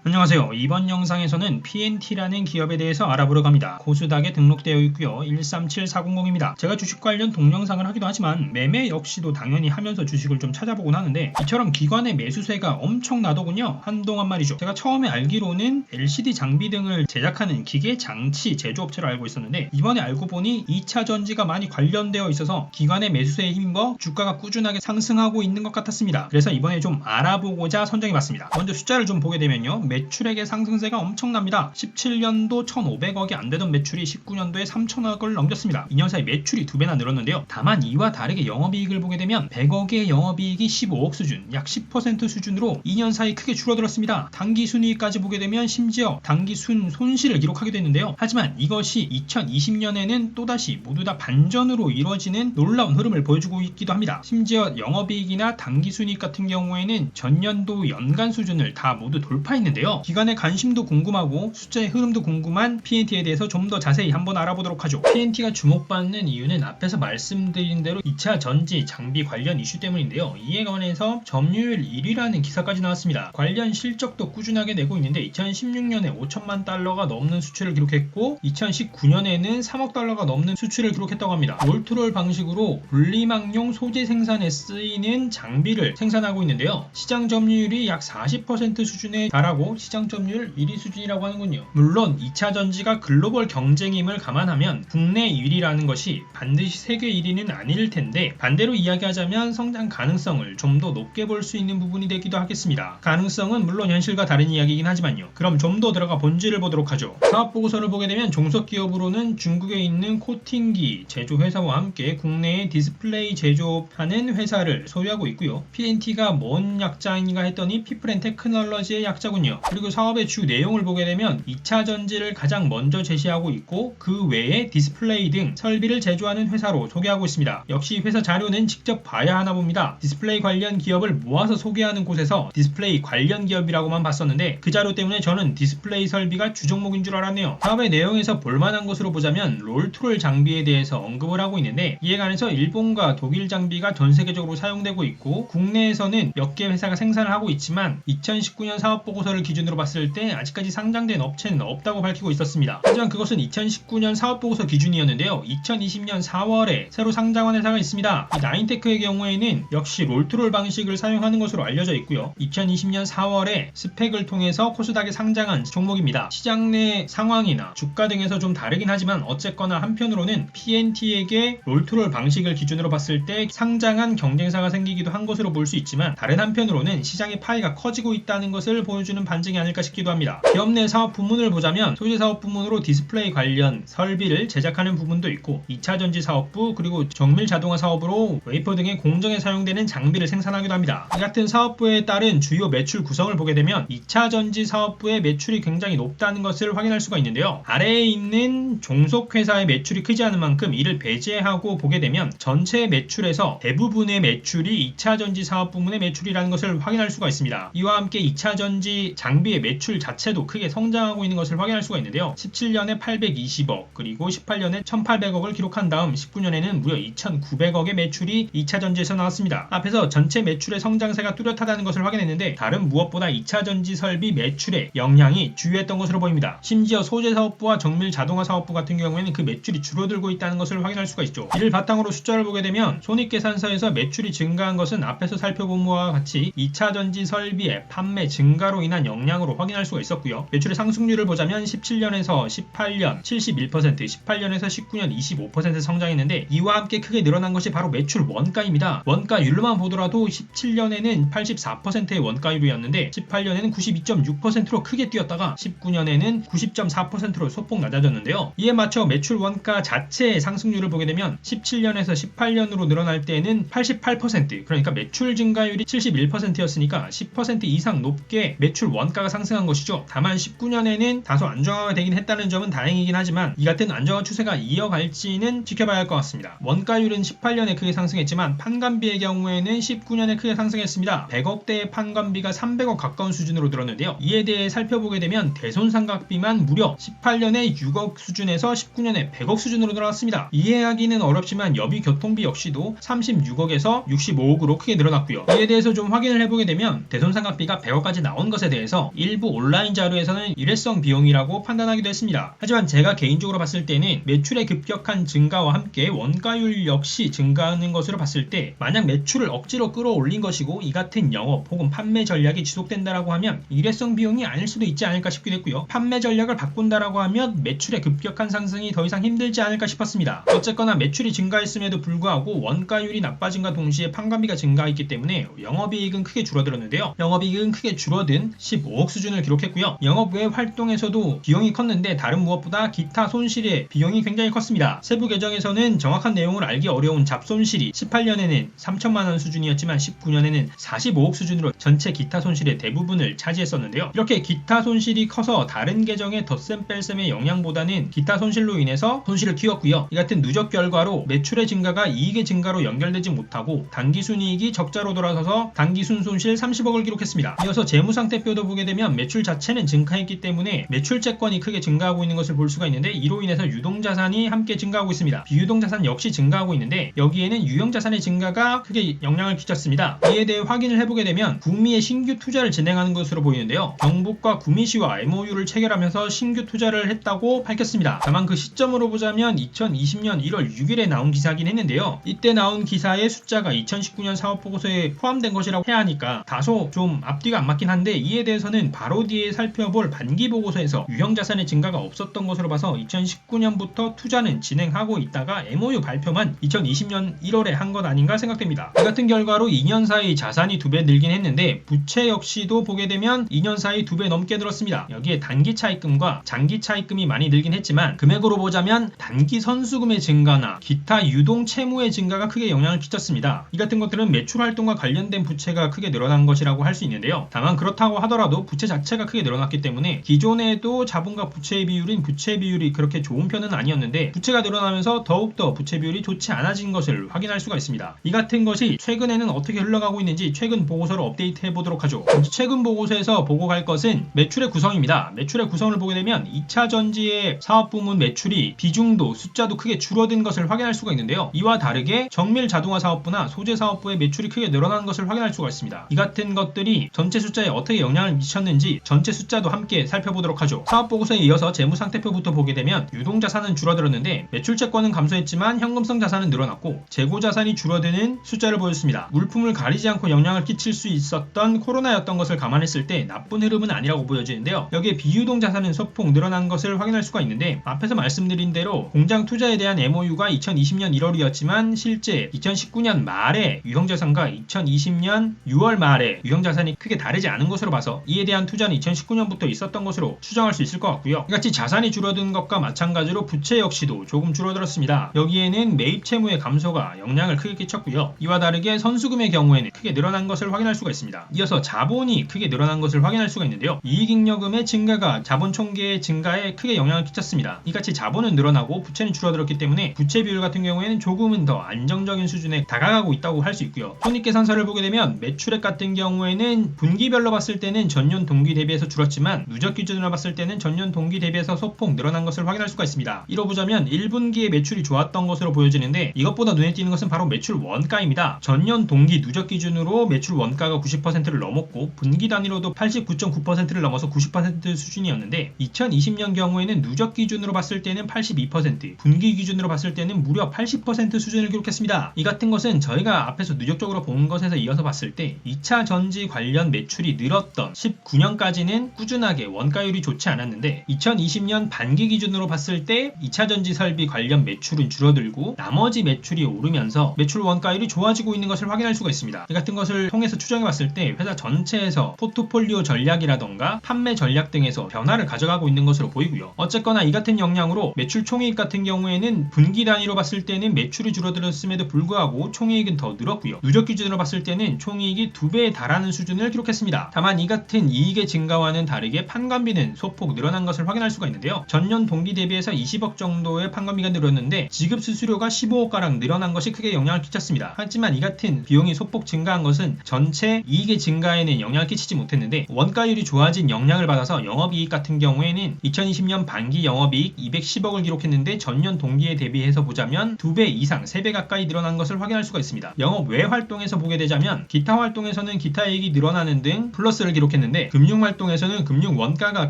안녕하세요. 이번 영상에서는 PNT라는 기업에 대해서 알아보려고 합니다. 코스닥에 등록되어 있고요. 137400입니다. 제가 주식 관련 동영상을 하기도 하지만 매매 역시도 당연히 하면서 주식을 좀 찾아보곤 하는데 이처럼 기관의 매수세가 엄청나더군요. 한동안 말이죠. 제가 처음에 알기로는 LCD 장비 등을 제작하는 기계 장치 제조업체로 알고 있었는데 이번에 알고 보니 2차 전지가 많이 관련되어 있어서 기관의 매수세에 힘입어 주가가 꾸준하게 상승하고 있는 것 같았습니다. 그래서 이번에 좀 알아보고자 선정해봤습니다. 먼저 숫자를 좀 보게 되면요. 매출액의 상승세가 엄청납니다. 17년도 1,500억이 안되던 매출이 19년도에 3,000억을 넘겼습니다. 2년 사이 매출이 2배나 늘었는데요. 다만 이와 다르게 영업이익을 보게 되면 100억의 영업이익이 15억 수준, 약 10% 수준으로 2년 사이 크게 줄어들었습니다. 당기순이익까지 보게 되면 심지어 당기순 손실을 기록하기도 했는데요. 하지만 이것이 2020년에는 또다시 모두 다 반전으로 이루어지는 놀라운 흐름을 보여주고 있기도 합니다. 심지어 영업이익이나 당기순이익 같은 경우에는 전년도 연간 수준을 다 모두 돌파했는데요. 기관의 관심도 궁금하고 숫자의 흐름도 궁금한 PNT에 대해서 좀 더 자세히 한번 알아보도록 하죠. PNT가 주목받는 이유는 앞에서 말씀드린 대로 2차 전지 장비 관련 이슈 때문인데요. 이에 관해서 점유율 1위라는 기사까지 나왔습니다. 관련 실적도 꾸준하게 내고 있는데 2016년에 5천만 달러가 넘는 수출을 기록했고 2019년에는 3억 달러가 넘는 수출을 기록했다고 합니다. 롤트롤 방식으로 분리막용 소재 생산에 쓰이는 장비를 생산하고 있는데요. 시장 점유율이 약 40% 수준에 달하고 시장 점유율 1위 수준이라고 하는군요. 물론 2차 전지가 글로벌 경쟁임을 감안하면 국내 1위라는 것이 반드시 세계 1위는 아닐 텐데 반대로 이야기하자면 성장 가능성을 좀 더 높게 볼 수 있는 부분이 되기도 하겠습니다. 가능성은 물론 현실과 다른 이야기이긴 하지만요. 그럼 좀 더 들어가 본질을 보도록 하죠. 사업보고서를 보게 되면 종속기업으로는 중국에 있는 코팅기 제조회사와 함께 국내에 디스플레이 제조하는 회사를 소유하고 있고요. PNT가 뭔 약자인가 했더니 피플앤테크놀로지의 약자군요. 그리고 사업의 주 내용을 보게 되면 2차 전지를 가장 먼저 제시하고 있고 그 외에 디스플레이 등 설비를 제조하는 회사로 소개하고 있습니다. 역시 회사 자료는 직접 봐야 하나 봅니다. 디스플레이 관련 기업을 모아서 소개하는 곳에서 디스플레이 관련 기업이라고만 봤었는데 그 자료 때문에 저는 디스플레이 설비가 주종목인 줄 알았네요. 사업의 내용에서 볼만한 것으로 보자면 롤트롤 장비에 대해서 언급을 하고 있는데 이에 관해서 일본과 독일 장비가 전 세계적으로 사용되고 있고 국내에서는 몇 개 회사가 생산을 하고 있지만 2019년 사업보고서를 기준으로 봤을 때 아직까지 상장된 업체는 없다고 밝히고 있었습니다. 하지만 그것은 2019년 사업보고서 기준이었는데요. 2020년 4월에 새로 상장한 회사가 있습니다. 이 나인테크의 경우에는 역시 롤트롤 방식을 사용하는 것으로 알려져 있고요. 2020년 4월에 스펙을 통해서 코스닥에 상장한 종목입니다. 시장 내 상황이나 주가 등에서 좀 다르긴 하지만 어쨌거나 한편으로는 PNT에게 롤트롤 방식을 기준으로 봤을 때 상장한 경쟁사가 생기기도 한 것으로 볼 수 있지만 다른 한편으로는 시장의 파이가 커지고 있다는 것을 보여주는 반증이 아닐까 싶기도 합니다. 기업 내 사업 부문을 보자면 소재 사업 부문으로 디스플레이 관련 설비를 제작하는 부분도 있고 2차 전지 사업부 그리고 정밀 자동화 사업으로 웨이퍼 등의 공정에 사용되는 장비를 생산하기도 합니다. 이 같은 사업부에 따른 주요 매출 구성을 보게 되면 2차 전지 사업부의 매출이 굉장히 높다는 것을 확인할 수가 있는데요. 아래에 있는 종속회사의 매출이 크지 않은 만큼 이를 배제하고 보게 되면 전체 매출에서 대부분의 매출이 2차 전지 사업 부문의 매출이라는 것을 확인할 수가 있습니다. 이와 함께 2차 전지 장비의 매출 자체도 크게 성장하고 있는 것을 확인할 수가 있는데요. 17년에 820억 그리고 18년에 1800억을 기록한 다음 19년에는 무려 2900억의 매출이 2차 전지에서 나왔습니다. 앞에서 전체 매출의 성장세가 뚜렷하다는 것을 확인했는데 다른 무엇보다 2차 전지 설비 매출의 영향이 주요했던 것으로 보입니다. 심지어 소재 사업부와 정밀 자동화 사업부 같은 경우에는 그 매출이 줄어들고 있다는 것을 확인할 수가 있죠. 이를 바탕으로 숫자를 보게 되면 손익계산서에서 매출이 증가한 것은 앞에서 살펴본 바와 같이 2차 전지 설비의 판매 증가로 인한 영향으로 확인할 수가 있었고요. 매출의 상승률을 보자면 17년에서 18년 71%, 18년에서 19년 25% 성장했는데 이와 함께 크게 늘어난 것이 바로 매출 원가입니다. 원가율로만 보더라도 17년에는 84%의 원가율이었는데 18년에는 92.6%로 크게 뛰었다가 19년에는 90.4%로 소폭 낮아졌는데요. 이에 맞춰 매출 원가 자체의 상승률을 보게 되면 17년에서 18년으로 늘어날 때에는 88%, 그러니까 매출 증가율이 71%였으니까 10% 이상 높게 매출 원가가 상승한 것이죠. 다만 19년에는 다소 안정화가 되긴 했다는 점은 다행이긴 하지만 이 같은 안정화 추세가 이어갈지는 지켜봐야 할 것 같습니다. 원가율은 18년에 크게 상승했지만 판관비의 경우에는 19년에 크게 상승했습니다. 100억대의 판관비가 300억 가까운 수준으로 늘었는데요. 이에 대해 살펴보게 되면 대손상각비만 무려 18년에 6억 수준에서 19년에 100억 수준으로 늘어났습니다. 이해하기는 어렵지만 여비교통비 역시도 36억에서 65억으로 크게 늘어났고요. 이에 대해서 좀 확인을 해보게 되면 대손상각비가 100억까지 나온 것에 대해서 대해서 일부 온라인 자료에서는 일회성 비용이라고 판단하기도 했습니다. 하지만 제가 개인적으로 봤을 때는 매출의 급격한 증가와 함께 원가율 역시 증가하는 것으로 봤을 때 만약 매출을 억지로 끌어올린 것이고 이 같은 영업 혹은 판매 전략이 지속된다라고 하면 일회성 비용이 아닐 수도 있지 않을까 싶기도 했고요. 판매 전략을 바꾼다라고 하면 매출의 급격한 상승이 더 이상 힘들지 않을까 싶었습니다. 어쨌거나 매출이 증가했음에도 불구하고 원가율이 나빠진과 동시에 판관비가 증가했기 때문에 영업이익은 크게 줄어들었는데요. 영업이익은 크게 줄어든 15억 수준을 기록했고요. 영업 외 활동에서도 비용이 컸는데 다른 무엇보다 기타 손실의 비용이 굉장히 컸습니다. 세부 계정에서는 정확한 내용을 알기 어려운 잡손실이 18년에는 3천만원 수준이었지만 19년에는 45억 수준으로 전체 기타 손실의 대부분을 차지했었는데요. 이렇게 기타 손실이 커서 다른 계정의 덧셈 뺄셈의 영향보다는 기타 손실로 인해서 손실을 키웠고요. 이 같은 누적 결과로 매출의 증가가 이익의 증가로 연결되지 못하고 단기순이익이 적자로 돌아서서 단기순 손실 30억을 기록했습니다. 이어서 재무상태표도 보게 되면 매출 자체는 증가했기 때문에 매출채권이 크게 증가하고 있는 것을 볼 수가 있는데 이로 인해서 유동자산이 함께 증가하고 있습니다. 비유동자산 역시 증가하고 있는데 여기에는 유형자산의 증가가 크게 영향을 끼쳤습니다. 이에 대해 확인을 해보게 되면 구미의 신규 투자를 진행하는 것으로 보이는데요. 경북과 구미시와 MOU를 체결하면서 신규 투자를 했다고 밝혔습니다. 다만 그 시점으로 보자면 2020년 1월 6일에 나온 기사긴 했는데요. 이때 나온 기사의 숫자가 2019년 사업보고서에 포함된 것이라고 해야 하니까 다소 좀 앞뒤가 안 맞긴 한데 이에 대해서는 바로 뒤에 살펴볼 반기보고서에서 유형자산의 증가가 없었던 것으로 봐서 2019년부터 투자는 진행하고 있다가 MOU 발표만 2020년 1월에 한 것 아닌가 생각됩니다. 이 같은 결과로 2년 사이 자산이 2배 늘긴 했는데 부채 역시도 보게 되면 2년 사이 2배 넘게 늘었습니다. 여기에 단기 차입금과 장기 차입금이 많이 늘긴 했지만 금액으로 보자면 단기 선수금의 증가나 기타 유동 채무의 증가가 크게 영향을 끼쳤습니다. 이 같은 것들은 매출 활동과 관련된 부채가 크게 늘어난 것이라고 할 수 있는데요. 다만 그렇다고 하더라도 부채 자체가 크게 늘어났기 때문에 기존에도 자본과 부채의 비율인 부채 비율이 그렇게 좋은 편은 아니었는데 부채가 늘어나면서 더욱더 부채 비율이 좋지 않아진 것을 확인할 수가 있습니다. 이 같은 것이 최근에는 어떻게 흘러가고 있는지 최근 보고서를 업데이트 해보도록 하죠. 최근 보고서에서 보고 갈 것은 매출의 구성입니다. 매출의 구성을 보게 되면 2차 전지의 사업부문 매출이 비중도 숫자도 크게 줄어든 것을 확인할 수가 있는데요. 이와 다르게 정밀 자동화 사업부나 소재 사업부의 매출이 크게 늘어나는 것을 확인할 수가 있습니다. 이 같은 것들이 전체 숫자에 어떻게 영향을 미쳤는지 전체 숫자도 함께 살펴보도록 하죠. 사업보고서에 이어서 재무상태표부터 보게 되면 유동자산은 줄어들었는데 매출채권은 감소했지만 현금성 자산은 늘어났고 재고자산이 줄어드는 숫자를 보였습니다. 물품을 가리지 않고 영향을 끼칠 수 있었던 코로나였던 것을 감안했을 때 나쁜 흐름은 아니라고 보여지는데요. 여기에 비유동자산은 소폭 늘어난 것을 확인할 수가 있는데 앞에서 말씀드린 대로 공장 투자에 대한 MOU가 2020년 1월이었지만 실제 2019년 말에 유형자산과 2020년 6월 말에 유형자산이 크게 다르지 않은 것으로 봐서 이에 대한 투자는 2019년부터 있었던 것으로 추정할 수 있을 것 같고요. 이같이 자산이 줄어든 것과 마찬가지로 부채 역시도 조금 줄어들었습니다. 여기에는 매입 채무의 감소가 영향을 크게 끼쳤고요. 이와 다르게 선수금의 경우에는 크게 늘어난 것을 확인할 수가 있습니다. 이어서 자본이 크게 늘어난 것을 확인할 수가 있는데요. 이익잉여금의 증가가 자본 총계의 증가에 크게 영향을 끼쳤습니다. 이같이 자본은 늘어나고 부채는 줄어들었기 때문에 부채 비율 같은 경우에는 조금은 더 안정적인 수준에 다가가고 있다고 할 수 있고요. 손익계산서를 보게 되면 매출액 같은 경우에는 분기별로 봤을 때는 전년 동기 대비해서 줄었지만 누적 기준으로 봤을 때는 전년 동기 대비해서 소폭 늘어난 것을 확인할 수가 있습니다. 이로 보자면 1분기에 매출이 좋았던 것으로 보여지는데 이것보다 눈에 띄는 것은 바로 매출 원가입니다. 전년 동기 누적 기준으로 매출 원가가 90%를 넘었고 분기 단위로도 89.9%를 넘어서 90% 수준이었는데 2020년 경우에는 누적 기준으로 봤을 때는 82%, 분기 기준으로 봤을 때는 무려 80% 수준을 기록했습니다. 이 같은 것은 저희가 앞에서 누적적으로 본 것에서 이어서 봤을 때 2차 전지 관련 매출이 늘었던 19년까지는 꾸준하게 원가율이 좋지 않았는데 2020년 반기 기준으로 봤을 때 2차 전지 설비 관련 매출은 줄어들고 나머지 매출이 오르면서 매출 원가율이 좋아지고 있는 것을 확인할 수가 있습니다. 이 같은 것을 통해서 추정해 봤을 때 회사 전체에서 포트폴리오 전략이라던가 판매 전략 등에서 변화를 가져가고 있는 것으로 보이고요. 어쨌거나 이 같은 영향으로 매출 총이익 같은 경우에는 분기 단위로 봤을 때는 매출이 줄어들었음에도 불구하고 총이익은 더 늘었고요. 누적 기준으로 봤을 때는 총이익이 2배에 달하는 수준을 기록했습니다. 다만 이 같은 이익의 증가와는 다르게 판관비는 소폭 늘어난 것을 확인할 수가 있는데요. 전년 동기 대비해서 20억 정도의 판관비가 늘었는데 지급 수수료가 15억가량 늘어난 것이 크게 영향을 끼쳤습니다. 하지만 이 같은 비용이 소폭 증가한 것은 전체 이익의 증가에는 영향을 끼치지 못했는데 원가율이 좋아진 영향을 받아서 영업이익 같은 경우에는 2020년 반기 영업이익 210억을 기록했는데 전년 동기에 대비해서 보자면 2배 이상 3배 가까이 늘어난 것을 확인할 수가 있습니다. 영업 외 활동에서 보게 되자면 기타 활동에서는 기타 이익이 늘어나는 등 플러스를 기록했는데 기록했는데 금융활동에서는 금융 원가가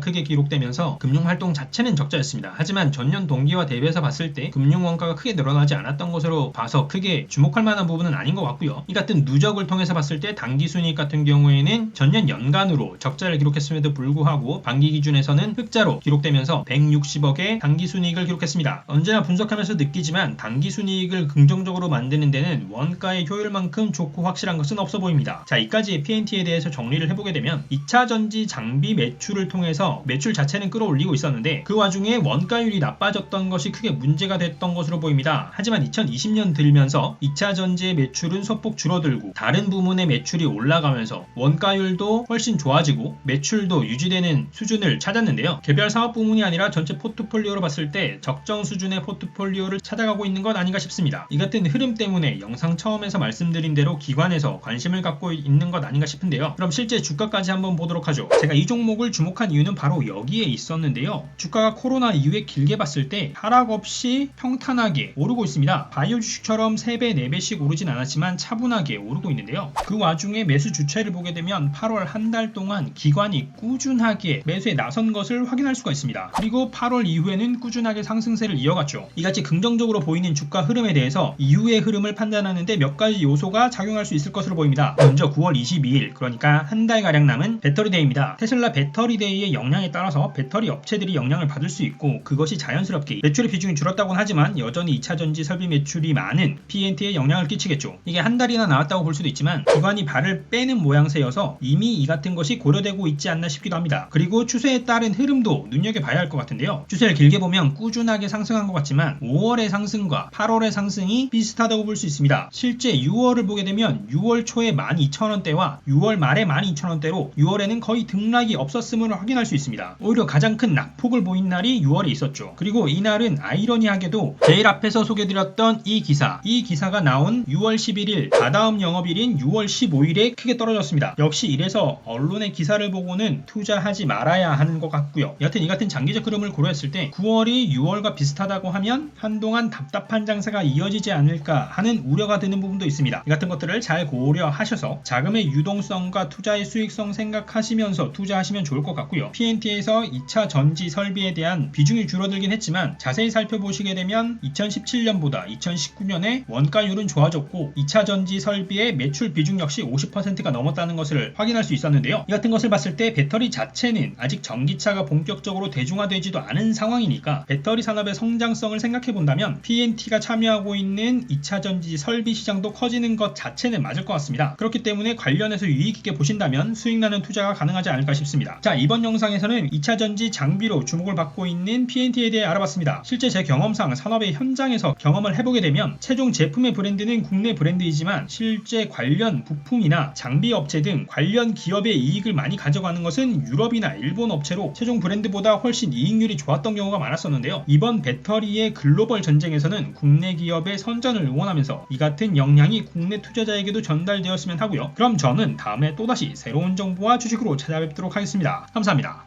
크게 기록되면서 금융활동 자체는 적자였습니다. 하지만 전년 동기와 대비해서 봤을 때 금융 원가가 크게 늘어나지 않았던 것으로 봐서 크게 주목할 만한 부분은 아닌 것 같고요. 이 같은 누적을 통해서 봤을 때 당기순이익 같은 경우에는 전년 연간으로 적자를 기록했음에도 불구하고 반기 기준에서는 흑자로 기록되면서 160억의 당기순이익을 기록했습니다. 언제나 분석하면서 느끼지만 당기순이익을 긍정적으로 만드는 데는 원가의 효율만큼 좋고 확실한 것은 없어 보입니다. 자, 이까지 P&T에 대해서 정리를 해보게 되면 2차전지 장비 매출을 통해서 매출 자체는 끌어올리고 있었는데 그 와중에 원가율이 나빠졌던 것이 크게 문제가 됐던 것으로 보입니다. 하지만 2020년 들면서 2차전지의 매출은 소폭 줄어들고 다른 부문의 매출이 올라가면서 원가율도 훨씬 좋아지고 매출도 유지되는 수준을 찾았는데요. 개별 사업 부문이 아니라 전체 포트폴리오로 봤을 때 적정 수준의 포트폴리오를 찾아가고 있는 것 아닌가 싶습니다. 이 같은 흐름 때문에 영상 처음에서 말씀드린 대로 기관에서 관심을 갖고 있는 것 아닌가 싶은데요. 그럼 실제 주가까지 한번 보도록 하죠. 제가 이 종목을 주목한 이유는 바로 여기에 있었는데요. 주가가 코로나 이후에 길게 봤을 때 하락 없이 평탄하게 오르고 있습니다. 바이오 주식처럼 3배, 4배씩 오르진 않았지만 차분하게 오르고 있는데요. 그 와중에 매수 주체를 보게 되면 8월 한 달 동안 기관이 꾸준하게 매수에 나선 것을 확인할 수가 있습니다. 그리고 8월 이후에는 꾸준하게 상승세를 이어갔죠. 이같이 긍정적으로 보이는 주가 흐름에 대해서 이후의 흐름을 판단하는데 몇 가지 요소가 작용할 수 있을 것으로 보입니다. 먼저 9월 22일, 그러니까 한 달가량 남은 배터리데이입니다. 테슬라 배터리데이의 영향에 따라서 배터리 업체들이 영향을 받을 수 있고 그것이 자연스럽게 매출의 비중이 줄었다고는 하지만 여전히 2차전지 설비 매출이 많은 P&T에 영향을 끼치겠죠. 이게 한 달이나 나왔다고 볼 수도 있지만 기관이 발을 빼는 모양새여서 이미 이 같은 것이 고려되고 있지 않나 싶기도 합니다. 그리고 추세에 따른 흐름도 눈여겨봐야 할 것 같은데요. 추세를 길게 보면 꾸준하게 상승한 것 같지만 5월의 상승과 8월의 상승이 비슷하다고 볼 수 있습니다. 실제 6월을 보게 되면 6월 초에 12,000원대와 6월 말에 12,000원대로 6월에는 거의 등락이 없었음을 확인할 수 있습니다. 오히려 가장 큰 낙폭을 보인 날이 6월에 있었죠. 그리고 이날은 아이러니하게도 제일 앞에서 소개드렸던 이 기사가 나온 6월 11일 다다음 영업일인 6월 15일에 크게 떨어졌습니다. 역시 이래서 언론의 기사를 보고는 투자하지 말아야 하는 것 같고요. 여튼 이 같은 장기적 흐름을 고려했을 때 9월이 6월과 비슷하다고 하면 한동안 답답한 장세가 이어지지 않을까 하는 우려가 드는 부분도 있습니다. 이 같은 것들을 잘 고려하셔서 자금의 유동성과 투자의 수익성 생각하시면서 투자하시면 좋을 것 같고요. P&T에서 2차 전지 설비에 대한 비중이 줄어들긴 했지만 자세히 살펴보시게 되면 2017년보다 2019년에 원가율은 좋아졌고 2차 전지 설비의 매출 비중 역시 50%가 넘었다는 것을 확인할 수 있었는데요. 이 같은 것을 봤을 때 배터리 자체는 아직 전기차가 본격적으로 대중화되지도 않은 상황이니까 배터리 산업의 성장성을 생각해 본다면 P&T가 참여하고 있는 2차 전지 설비 시장도 커지는 것 자체는 맞을 것 같습니다. 그렇기 때문에 관련해서 유익 있게 보신다면 수익나는 투자가 가능하지 않을까 싶습니다. 자, 이번 영상에서는 2차 전지 장비로 주목을 받고 있는 P&T에 대해 알아봤습니다. 실제 제 경험상 산업의 현장에서 경험을 해보게 되면 최종 제품의 브랜드는 국내 브랜드이지만 실제 관련 부품이나 장비 업체 등 관련 기업의 이익을 많이 가져가는 것은 유럽이나 일본 업체로 최종 브랜드보다 훨씬 이익률이 좋았던 경우가 많았었는데요. 이번 배터리의 글로벌 전쟁에서는 국내 기업의 선전을 응원하면서 이 같은 역량이 국내 투자자에게도 전달되었으면 하고요. 그럼 저는 다음에 또다시 새로운 정보와 주식으로 찾아뵙도록 하겠습니다. 감사합니다.